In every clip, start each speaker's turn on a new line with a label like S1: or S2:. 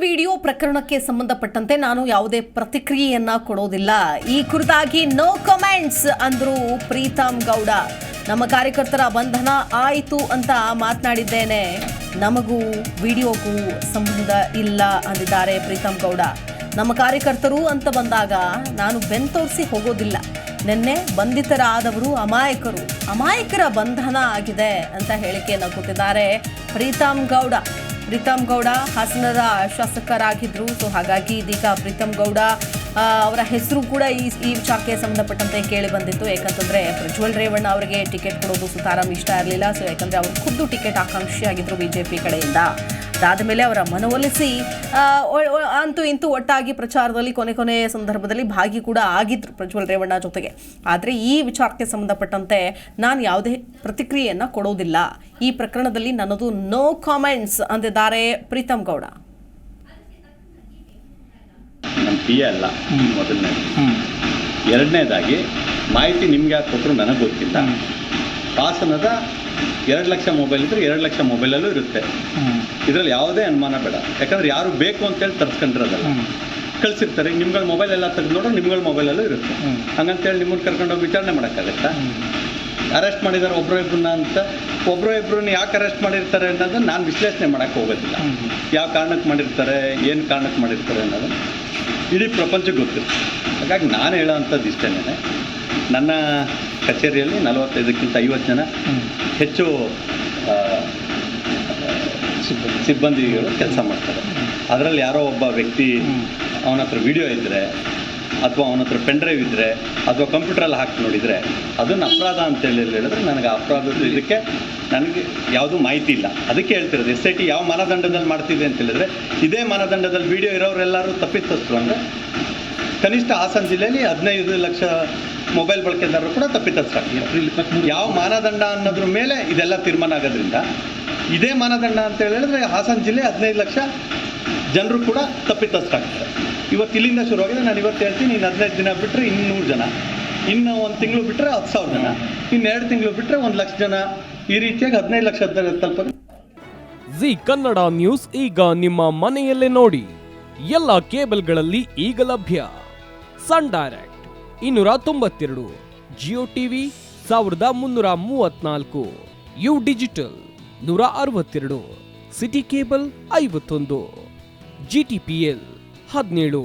S1: Video ಪ್ರಕರಣಕ್ಕೆ ಸಂಬಂಧಪಟ್ಟಂತೆ ನಾನು ಯಾವುದೇ ಪ್ರತಿಕ್ರಿಯೆಯನ್ನ ಕೊಡೋದಿಲ್ಲ. ಈ ಕುರಿತಾಗಿ ನೋ ಕಮೆಂಟ್ಸ್ ಅಂದ್ರು ಪ್ರೀತಮ್ ಗೌಡ. ನಮ್ಮ ಕಾರ್ಯಕರ್ತರ ಬಂಧನ ಆಯಿತು ಅಂತ ಮಾತನಾಡಿದ್ದೇನೆ, ನಮಗೂ ವಿಡಿಯೋಗೂ ಸಂಬಂಧ ಇಲ್ಲ ಅಂದಿದ್ದಾರೆ ಪ್ರೀತಮ್ ಗೌಡ. ನಮ್ಮ ಕಾರ್ಯಕರ್ತರು ಅಂತ ಬಂದಾಗ ನಾನು ಬೆಂತೋರಿಸಿ ಹೋಗೋದಿಲ್ಲ. ನಿನ್ನೆ ಬಂಧಿತರಾದವರು ಅಮಾಯಕರ ಬಂಧನ ಆಗಿದೆ ಅಂತ ಹೇಳಿಕೆಯನ್ನು ಕೊಟ್ಟಿದ್ದಾರೆ ಪ್ರೀತಮ್ ಗೌಡ. ಪ್ರೀತಮ್ ಗೌಡ ಹಾಸನದ ಶಾಸಕರಾಗಿದ್ರು. ಸೊ ಹಾಗಾಗಿ ಇದೀಗ ಪ್ರೀತಮ್ ಗೌಡ ಅವರ ಹೆಸರು ಕೂಡ ಈ ವಿಚಾರಕ್ಕೆ ಸಂಬಂಧಪಟ್ಟಂತೆ ಕೇಳಿ ಬಂದಿತ್ತು. ಯಾಕಂತಂದ್ರೆ ಪ್ರಜ್ವಲ್ ರೇವಣ್ಣ ಅವರಿಗೆ ಟಿಕೆಟ್ ಕೊಡೋದು ಸುತಾರಾಮ್ ಇಷ್ಟ ಇರಲಿಲ್ಲ. ಸೊ ಯಾಕಂದ್ರೆ ಅವರು ಖುದ್ದು ಟಿಕೆಟ್ ಆಕಾಂಕ್ಷಿಯಾಗಿದ್ರು ಬಿಜೆಪಿ ಕಡೆಯಿಂದ. ಅದಾದ ಮೇಲೆ ಅವರ ಮನವೊಲಿಸಿ ಅಂತೂ ಇಂತೂ ಒಟ್ಟಾಗಿ ಪ್ರಚಾರದಲ್ಲಿ ಕೊನೆ ಸಂದರ್ಭದಲ್ಲಿ ಭಾಗಿ ಕೂಡ ಆಗಿದ್ರು ಪ್ರಜ್ವಲ್ ರೇವಣ್ಣ ಜೊತೆಗೆ. ಆದರೆ ಈ ವಿಚಾರಕ್ಕೆ ಸಂಬಂಧಪಟ್ಟಂತೆ ನಾನು ಯಾವುದೇ ಪ್ರತಿಕ್ರಿಯೆಯನ್ನು ಕೊಡೋದಿಲ್ಲ. ಈ ಪ್ರಕರಣದಲ್ಲಿ ನನ್ನದು ನೋ ಕಾಮೆಂಟ್ಸ್ ಅಂದಿದ್ದಾರೆ ಪ್ರೀತಮ್ ಗೌಡ.
S2: ಅಲ್ಲ ಮೊದಲನೇದು. ಎರಡನೇದಾಗಿ ಮಾಹಿತಿ ನಿಮ್ಗೆ ಯಾಕೆ ಕೊಟ್ಟರು ನನಗೆ ಗೊತ್ತಿಲ್ಲ. ಹಾಸನದ 2 ಲಕ್ಷ ಮೊಬೈಲ್ ಇದ್ರೆ 2 ಲಕ್ಷ ಮೊಬೈಲಲ್ಲೂ ಇರುತ್ತೆ. ಇದರಲ್ಲಿ ಯಾವುದೇ ಅನುಮಾನ ಬೇಡ. ಯಾಕಂದ್ರೆ ಯಾರು ಬೇಕು ಅಂತೇಳಿ ತರಿಸ್ಕೊಂಡಿರೋದಲ್ಲ, ಕಳಿಸಿರ್ತಾರೆ. ನಿಮ್ಗಳ ಮೊಬೈಲ್ ಎಲ್ಲ ತೆಗೆದು ನೋಡ್ರೆ ನಿಮ್ಗಳ ಮೊಬೈಲಲ್ಲೂ ಇರುತ್ತೆ. ಹಂಗಂತೇಳಿ ನಿಮ್ಮನ್ನು ಕರ್ಕೊಂಡೋಗಿ ವಿಚಾರಣೆ ಮಾಡೋಕ್ಕಾಗತ್ತಾ? ಅರೆಸ್ಟ್ ಮಾಡಿದ್ದಾರೆ ಒಬ್ಬರೊಬ್ಬರನ್ನ ಅಂತ. ಒಬ್ಬರೊಬ್ಬರನ್ನ ಯಾಕೆ ಅರೆಸ್ಟ್ ಮಾಡಿರ್ತಾರೆ ಅನ್ನೋದನ್ನು ನಾನು ವಿಶ್ಲೇಷಣೆ ಮಾಡೋಕ್ಕೆ ಹೋಗೋದಿಲ್ಲ. ಯಾವ ಕಾರಣಕ್ಕೆ ಮಾಡಿರ್ತಾರೆ, ಏನು ಕಾರಣಕ್ಕೆ ಮಾಡಿರ್ತಾರೆ ಅನ್ನೋದು ಇಡೀ ಪ್ರಪಂಚಕ್ಕೆ ಗೊತ್ತಿರುತ್ತೆ. ಹಾಗಾಗಿ ನಾನು ಹೇಳೋವಂಥದ್ದು ಇಷ್ಟೇನೆ, ನನ್ನ ಕಚೇರಿಯಲ್ಲಿ 45ಕ್ಕಿಂತ 50 ಜನ ಹೆಚ್ಚು ಸಿಬ್ಬಂದಿಗಳು ಕೆಲಸ ಮಾಡ್ತಾರೆ. ಅದರಲ್ಲಿ ಯಾರೋ ಒಬ್ಬ ವ್ಯಕ್ತಿ ಅವನ ಹತ್ರ ವಿಡಿಯೋ ಇದ್ದರೆ ಅಥವಾ ಅವನ ಹತ್ರ ಪೆನ್ ಡ್ರೈವ್ ಇದ್ದರೆ ಅಥವಾ ಕಂಪ್ಯೂಟ್ರಲ್ಲಿ ಹಾಕಿ ನೋಡಿದರೆ ಅದನ್ನು ಅಪರಾಧ ಅಂತೇಳಿ ಹೇಳಿದ್ರೆ ನನಗೆ ಅಪರಾಧದ ಇದಕ್ಕೆ ನನಗೆ ಯಾವುದೂ ಮಾಹಿತಿ ಇಲ್ಲ. ಅದಕ್ಕೆ ಹೇಳ್ತಿರೋದು SIT ಯಾವ ಮಾನದಂಡದಲ್ಲಿ ಮಾಡ್ತಿದೆ ಅಂತ ಹೇಳಿದ್ರೆ, ಇದೇ ಮಾನದಂಡದಲ್ಲಿ ವಿಡಿಯೋ ಇರೋರೆಲ್ಲರೂ ತಪ್ಪಿತಸ್ಥರು. ಅಂದರೆ ಕನಿಷ್ಠ ಹಾಸನ ಜಿಲ್ಲೆಯಲ್ಲಿ 15 ಲಕ್ಷ ಮೊಬೈಲ್ ಬಳಕೆದಾರರು ಕೂಡ ತಪ್ಪಿತಸ್ಥರಾಗ್ತಾರೆ. ಯಾವ ಮಾನದಂಡ ಅನ್ನೋದ್ರ ಮೇಲೆ ಇದೆಲ್ಲ ತೀರ್ಮಾನ ಆಗೋದ್ರಿಂದ ಇದೇ ಮಾನದಂಡ ಅಂತ ಹೇಳಿದ್ರೆ ಹಾಸನ ಜಿಲ್ಲೆ 15 ಲಕ್ಷ ಜನರು ಕೂಡ ತಪ್ಪಿತಸ್ಥರಾಗ್ತಾರೆ. ಇವತ್ತು ಇಲ್ಲಿಂದ ಶುರುವಾಗಿದೆ. ನಾನು ಇವತ್ತು ಹೇಳ್ತೀನಿ, ಇನ್ನು 15 ದಿನ ಬಿಟ್ಟರೆ 200 ಜನ, ಇನ್ನು 1 ತಿಂಗಳು ಬಿಟ್ಟರೆ 10,000 ಜನ, ಇನ್ನು 2 ತಿಂಗಳು ಬಿಟ್ಟರೆ 1 ಲಕ್ಷ ಜನ, ಈ ರೀತಿಯಾಗಿ 15 ಲಕ್ಷ ತಲುಪೋದು.
S3: ಜಿ ಕನ್ನಡ ನ್ಯೂಸ್ ಈಗ ನಿಮ್ಮ ಮನೆಯಲ್ಲೇ ನೋಡಿ. ಎಲ್ಲ ಕೇಬಲ್ಗಳಲ್ಲಿ ಈಗ ಲಭ್ಯ. Sun Direct 292, Jio TV 1334, U Digital 162, Siti Cable 51, GTPL 17,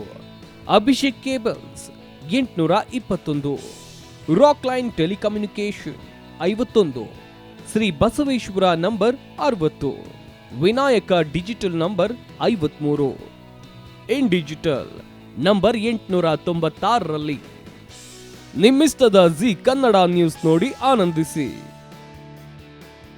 S3: Abhishek Cables 821, Rock Line Telecommunication 51, Shri Basaveshwara number 60, Vinayaka Digital number 53, In Digital number 896ರಲ್ಲಿ. ನಿಮ್ಮಿಸ್ತದ ಜಿ ಕನ್ನಡ ನ್ಯೂಸ್ ನೋಡಿ ಆನಂದಿಸಿ.